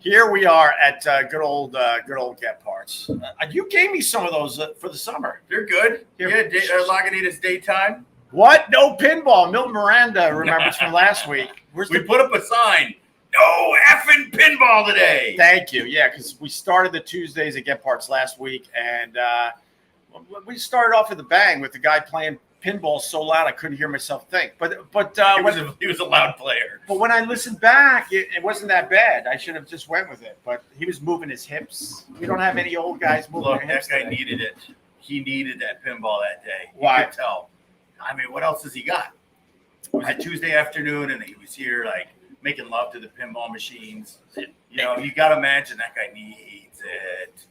Here we are at good old Gebhards. You gave me some of those for the summer. They're good. Here. Yeah, Lagunitas daytime. What? No pinball. Milton Miranda remembers from last week. We put up a sign. No effing pinball today. Thank you. Yeah, because we started the Tuesdays at Gebhards last week, and we started off with a bang with the guy playing pinball so loud I couldn't hear myself think. But he was a loud player. But when I listened back, it wasn't that bad. I should have just went with it. But he was moving his hips. We don't have any old guys moving their hips. That guy needed it. He needed that pinball that day. Why? You could tell. I mean, what else has he got? It was a Tuesday afternoon, and he was here like making love to the pinball machines. You know, you got to imagine that guy needs it.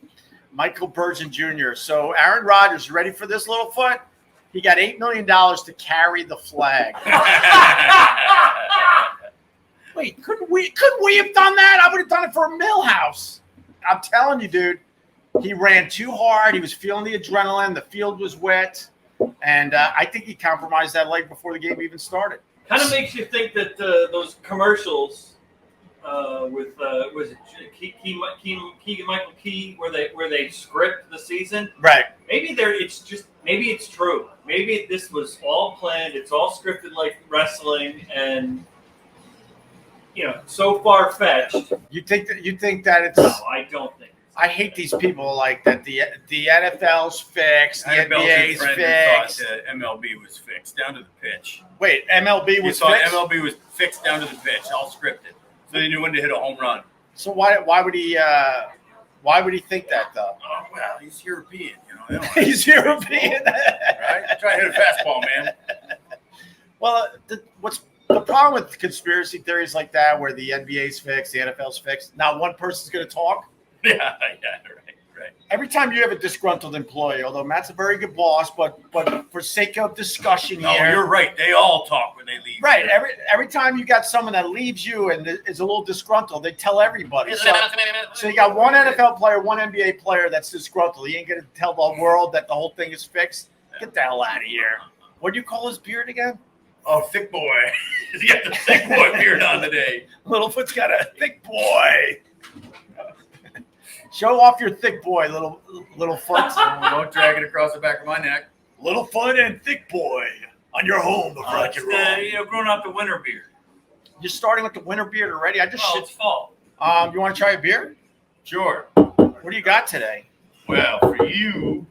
Michael Burgeon Jr. So Aaron Rodgers, ready for this, little foot? He got $8 million to carry the flag. Wait, couldn't we have done that? I would have done it for a Millhouse. I'm telling you, dude. He ran too hard. He was feeling the adrenaline. The field was wet. And I think he compromised that leg before the game even started. Kind of makes you think that those commercials with was it Michael Key where they script the season, right? Maybe it's true. Maybe this was all planned. It's all scripted like wrestling, and so far fetched. You think that it's? No, I don't think. I hate these people like that. The NFL's fixed, the NBA's fixed. Thought MLB was fixed down to the pitch. Wait, MLB was fixed? MLB was fixed down to the pitch, all scripted, so they knew when to hit a home run. So why would he think that though? Oh well, he's European, He's European, right? Try to hit a fastball, man. Well, what's the problem with conspiracy theories like that, where the NBA's fixed, the NFL's fixed? Not one person's going to talk. Yeah, right. Every time you have a disgruntled employee, although Matt's a very good boss, but for sake of discussion here. No, you're right. They all talk when they leave. Right. Every time you got someone that leaves you and is a little disgruntled, they tell everybody. So you got one NFL player, one NBA player that's disgruntled. He ain't going to tell the world that the whole thing is fixed. Get the hell out of here. What do you call his beard again? Oh, thick boy. He's got the thick boy beard on today. Littlefoot's got a thick boy. Show off your thick boy, little foot. Don't drag it across the back of my neck. Little foot and thick boy on your home. Growing out the winter beard. You're starting with the winter beard already. It's fall. You want to try a beer? Sure. What do you got today? Well, for you,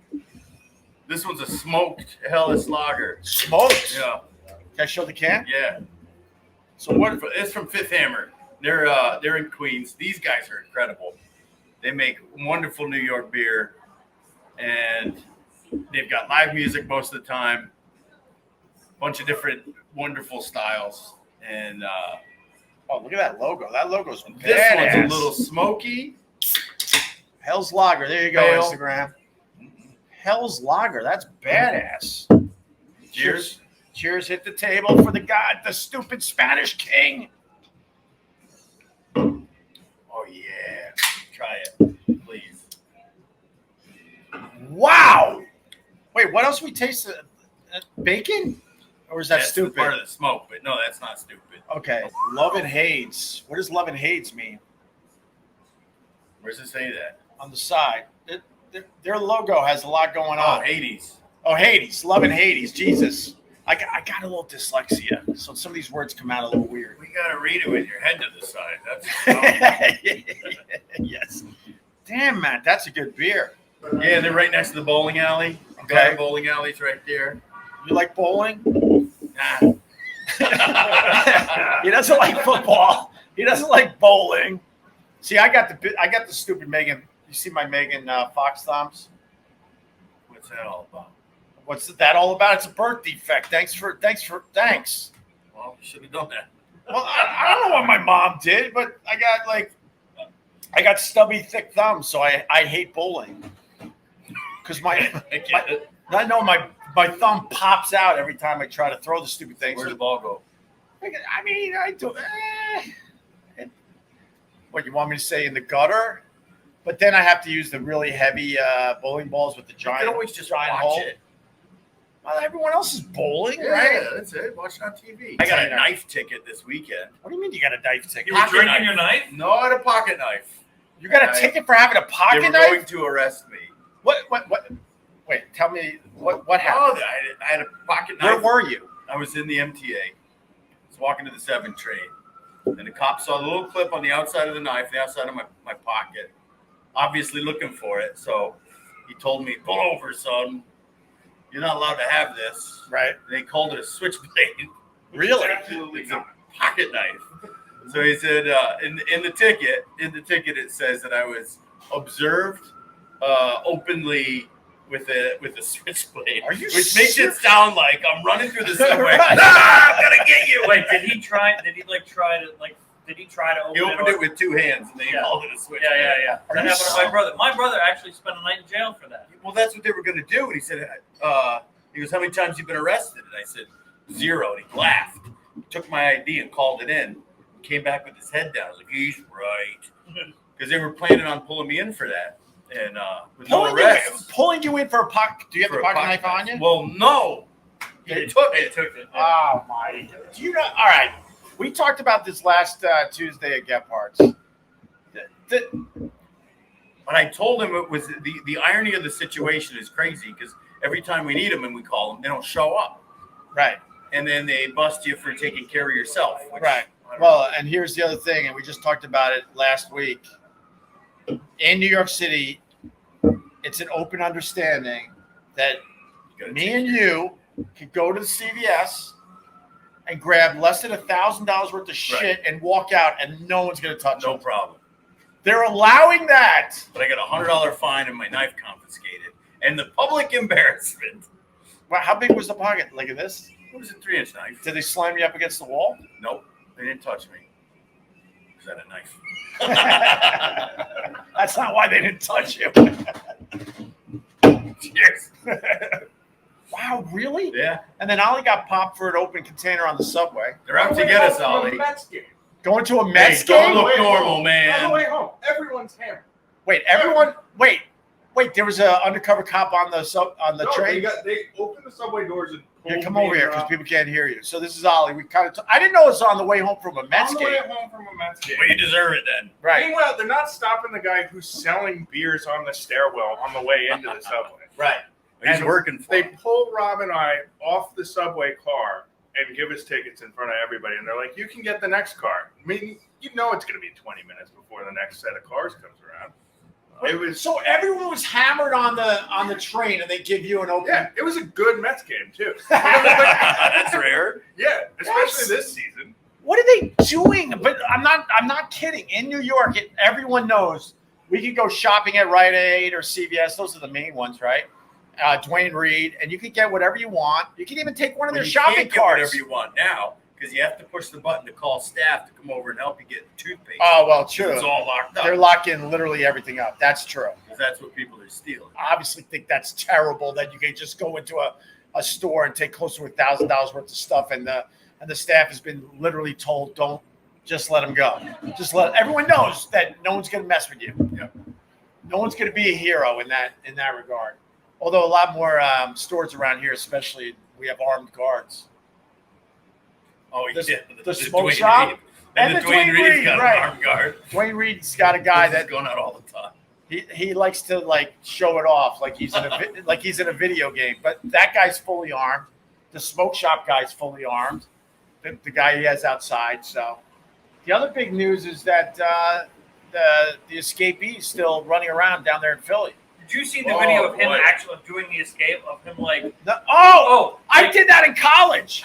this one's a smoked Hellas lager. Smoked? Yeah. Can I show the can? Yeah. So what? It's from Fifth Hammer. They're in Queens. These guys are incredible. They make wonderful New York beer, and they've got live music most of the time. Bunch of different wonderful styles, and look at that logo. That logo's badass. This one's a little smoky. Hell's Lager. There you go, Pale. Instagram. Hell's Lager. That's badass. Cheers. Cheers. Hit the table for the stupid Spanish king. Oh yeah. Try it, please. Wow. Wait, what else we tasted? Bacon? Or is that stupid? Part of the smoke, but no, that's not stupid. Okay. Love and Hades. What does Love and Hades mean? Where does it say that? On the side. Their logo has a lot going on. Oh, Hades. Oh, Hades. Love and Hades. Jesus. I got a little dyslexia, so some of these words come out a little weird. We got to read it with your head to the side. Yes. Damn, Matt, that's a good beer. Yeah, they're right next to the bowling alley. Okay. The bowling alley's right there. You like bowling? Nah. He doesn't like football. He doesn't like bowling. See, I got the stupid Megan. You see my Megan Fox thumbs? What's that all about? What's that all about? It's a birth defect. Thanks. Well, you should have done that. Well, I don't know what my mom did, but I got stubby, thick thumbs, so I hate bowling. Because my thumb pops out every time I try to throw the stupid things. Where'd the ball go? I mean, I do. What, you want me to say in the gutter? But then I have to use the really heavy bowling balls with the giant. You can always just giant watch hole. it. Well, everyone else is bowling, Yeah, right? that's it. Watch it on TV. I got a knife ticket this weekend. What do you mean you got a knife ticket? You were drinking your knife? No, I had a pocket knife. You got a ticket for having a pocket They were knife? going to arrest me. What? Wait, tell me what happened? Oh, I had a pocket Where knife. were you? I was in the MTA. I was walking to the 7 train. And the cop saw the little clip on the outside of the knife, the outside of my pocket, obviously looking for it. So he told me, pull over, son. You're not allowed to have this. Right. And they called it a switchblade. Really? Absolutely It's a pocket knife. So he said, in the ticket, it says that I was observed openly with a switchblade. Are you which makes it serious? sound like I'm running through the subway. Right. I'm gonna get you. Wait, did he try to open He opened it with 2 hands and then he called it a switchblade. Yeah. Are That you happened to my brother. My brother actually spent a night in jail for that. Well, that's what they were going to do. And he said, he goes, how many times have you been arrested? And I said, 0. And he laughed. He took my ID and called it in. He came back with his head down. I was like, he's right. Because they were planning on pulling me in for that. And with no arrest. Pulling you in for a pocket. Do you have For the a pocket knife on you? Well, no. He took it. Oh my! Do you know? All right, we talked about this last Tuesday at Gebhards. But I told him it was the irony of the situation is crazy because every time we need them and we call them, they don't show up. Right. And then they bust you for taking care of yourself. Which, Right. Well, and here's the other thing, and we just talked about it last week. In New York City, it's an open understanding that me and you could go to the CVS and grab less than $1,000 worth of shit and walk out, and no one's going to touch no it. problem. They're allowing that. But I got $100 fine and my knife confiscated, and the public embarrassment. Well, how big was the pocket? Like this? It was a 3-inch knife. Did they slam you up against the wall? Nope, they didn't touch me. Was that a knife? That's not why they didn't touch you. Cheers. Wow, really? Yeah, And then Ollie got popped for an open container on the subway. they're out to get us, Ollie. Mets game. Going to a Mets Don't game? look normal, On the man. way home, everyone's hammered. Wait, everyone. Wait. There was an undercover cop on the train. They opened the subway doors and Here, pulled come me over here and because Rob. people can't hear you. So this is Ollie. We kind of. I didn't know it was on the way home from a Mets On the game. way home from a Mets game. Well, you deserve it then. Right. Meanwhile, they're not stopping the guy who's selling beers on the stairwell on the way into the subway. Right. He's And working for They him. pull Rob and I off the subway car and give us tickets in front of everybody. And they're like, you can get the next car. I mean, you know it's going to be 20 minutes before the next set of cars comes around. It was So everyone was hammered on the train, and they give you an open. yeah, it was a good Mets game too. That's rare. Yeah, especially Yes. this season. What are they doing? But I'm not kidding. In New York, everyone knows we can go shopping at Rite Aid or CVS. Those are the main ones, right? Dwayne Reed, and you can get whatever you want. You can even take one of Well, their you shopping can't get carts. whatever you want now because you have to push the button to call staff to come over and help you get toothpaste. Oh well, 'Cause true. It's all locked up. They're locking literally everything up. That's true. 'Cause that's what people are stealing. I obviously think that's terrible that you can just go into a store and take close to $1,000 worth of stuff, and the staff has been literally told, don't just let them go. Just let everyone knows that no one's going to mess with you. Yep. No one's going to be a hero in that regard. Although a lot more stores around here, especially, we have armed guards. Oh, The- yeah. the smoke Dwayne shop? Reed. And And the the Dwayne Dwayne Reed's Reed, got right. an armed guard. Dwayne Reed's got a guy This is that going out all the time. he likes to like show it off like he's in a video game. But that guy's fully armed. The smoke shop guy's fully armed. The guy he has outside. So the other big news is that the escapee is still running around down there in Philly. Did you see the Oh, video of him boy. actually doing the escape of him like I did that in college.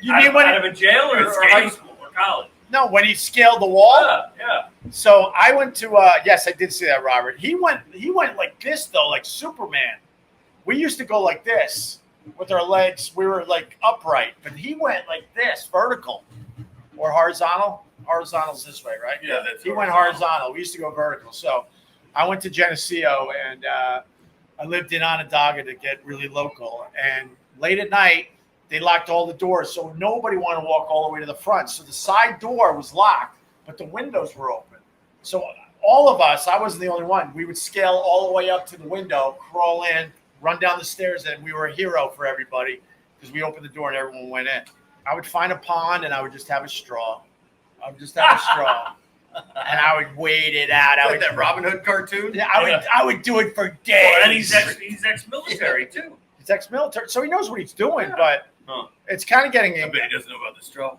You mean when out of a jail or Escape? high school or college? no, when he scaled the wall? Yeah. So I went to yes, I did see that, Robert. He went like this though, like Superman. We used to go like this with our legs. We were like upright, but he went like this, vertical or horizontal. Horizontal's this way, right? Yeah, that's He went horizontal. We used to go vertical. So I went to Geneseo and I lived in Onondaga to get really local. And late at night, they locked all the doors, so nobody wanted to walk all the way to the front. So the side door was locked, but the windows were open. So all of us, I wasn't the only one, we would scale all the way up to the window, crawl in, run down the stairs, and we were a hero for everybody because we opened the door and everyone went in. I would find a pond and I would just have a straw. I would just have a straw, and I would wait it out. Like that Robin Hood cartoon. Yeah, I would do it for days. Well, and he's ex-military too. He's ex-military, so he knows what he's doing. But it's kind of getting. I bet he doesn't know about the straw.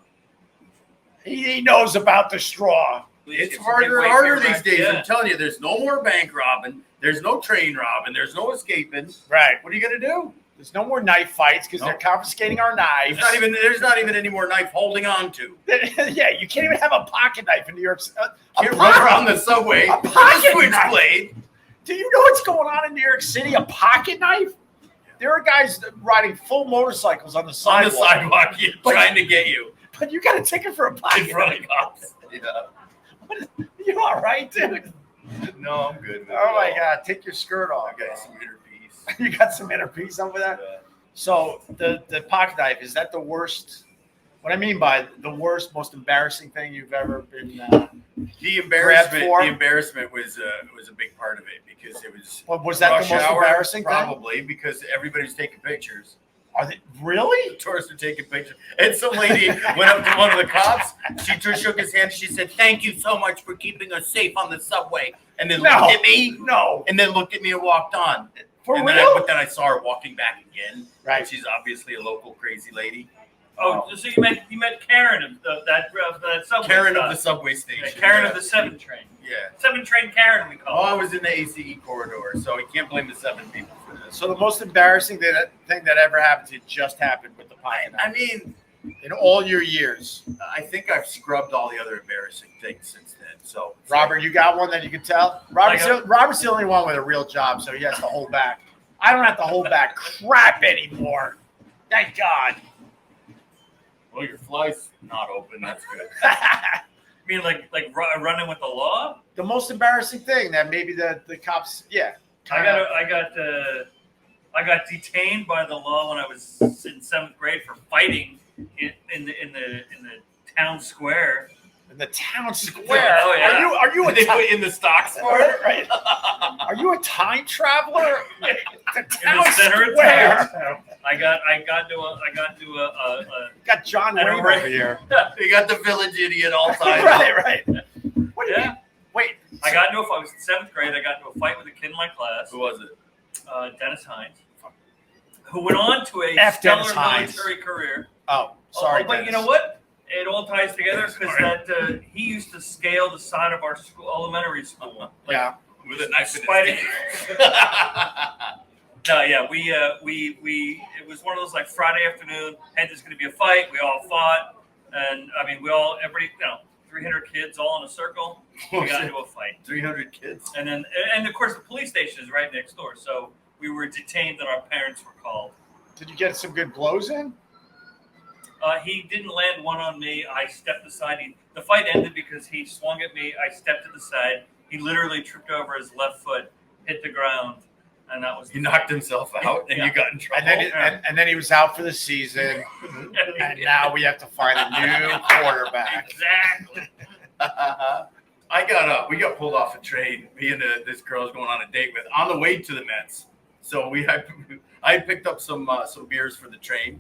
He knows about the straw. It's harder and harder these days. I'm telling you, there's no more bank robbing. There's no train robbing. There's no escaping. Right. What are you gonna do? There's no more knife fights because they're confiscating our knives. There's not even any more knife holding on to. Yeah, you can't even have a pocket knife in New York. You run around the subway a with a pocket switchblade. Do you know what's going on in New York City? A pocket knife? There are guys routing full motorcycles on the sidewalk. On the sidewalk, trying to get you. But you got a ticket for a pocket In front of knife. cops. Yeah. You all right, dude? No, I'm good. Oh my God! Take your skirt off. I got some inner peace. You got some inner peace over there. Yeah. So the pocket knife, is that the worst? What I mean by the worst, most embarrassing thing you've ever been. The embarrassment. for? The embarrassment was a big part of it because it was. Well, was that rush the most hour, embarrassing thing? Probably because everybody's taking pictures. Are they really? The tourists are taking pictures. And some lady went up to one of the cops. She shook his hand. She said, "Thank you so much for keeping us safe on the subway." And then looked at me. No. And then looked at me and walked on. For and real? But then I saw her walking back again. Right. And she's obviously a local crazy lady. Oh, so you met Karen of that subway. Karen stop. of the subway station. Yeah, Karen of the 7 train. Yeah. 7 train Karen, we Oh, call I her. was in the ACE corridor, so you can't blame the 7 people for this. So the most embarrassing thing that ever happened to you just happened with the pocket knife. I mean, In all your years. I think I've scrubbed all the other embarrassing things since then. So, Robert, you got one that you can tell? Robert's the only one with a real job, so he has to hold back. I don't have to hold back crap anymore. Thank God. well, your fly's not open. That's good. You mean like running with the law? The most embarrassing thing that maybe the cops, I got detained by the law when I was in 7th grade for fighting in the town square. in the town square. Oh, yeah. Are you a They put in the stocks for it? right? Are you a time traveler? The In town the center of square. town. I got to a Got John Wayne And a over here. They got the village idiot all time. right. What do you Yeah. mean? Wait. I got into I was in 7th grade. I got into a fight with a kid in my class, Who was it? Dennis Hines, who went on to a F. stellar Dennis Hines. military career. Oh, sorry. But you know what? It all ties together because he used to scale the side of our school, elementary school. Yeah. With a knife in his Spider- hand. No, yeah, we it was one of those like Friday afternoon. Hey, there's going to be a fight. We all fought, and I mean, everybody, 300 kids all in a circle. We got into a fight, 300 kids. and of course the police station is right next door. So we were detained, and our parents were called. Did you get some good blows in? He didn't land one on me. I stepped aside. The fight ended because he swung at me. I stepped to the side. He literally tripped over his left foot, hit the ground, and that was. He knocked himself out, and you got in trouble. And then he was out for the season, and now we have to find a new quarterback. Exactly. We got pulled off a train. Me and this girl I was going on a date with on the way to the Mets. So I picked up some beers for the train,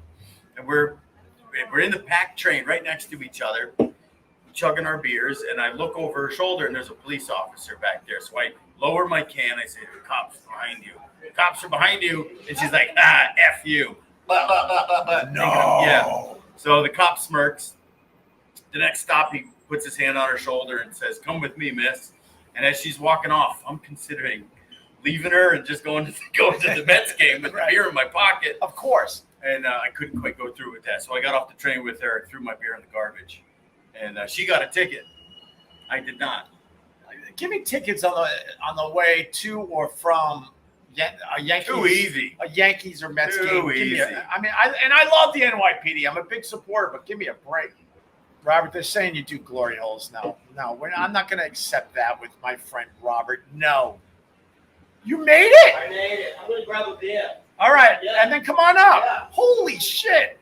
and we're in the packed train right next to each other, chugging our beers. And I look over her shoulder, and there's a police officer back there. So I lower my can. I say, "The cops behind you. The cops are behind you." And she's like, "F you." No. Yeah. So the cop smirks. The next stop, he puts his hand on her shoulder and says, "Come with me, miss." And as she's walking off, I'm considering leaving her and just going to the Mets game with the beer in my pocket. Of course. And I couldn't quite go through with that. So I got off the train with her, threw my beer in the garbage. And she got a ticket. I did not. Give me tickets on the way to or from a Yankees. Too easy. A Yankees or Mets Too game. easy. I love the NYPD. I'm a big supporter, but give me a break. Robert, they're saying you do glory holes now. No, I'm not going to accept that with my friend Robert. No. You made it? I made it. I'm going to grab a beer. All right. Yeah. And then come on up. Yeah. Holy shit.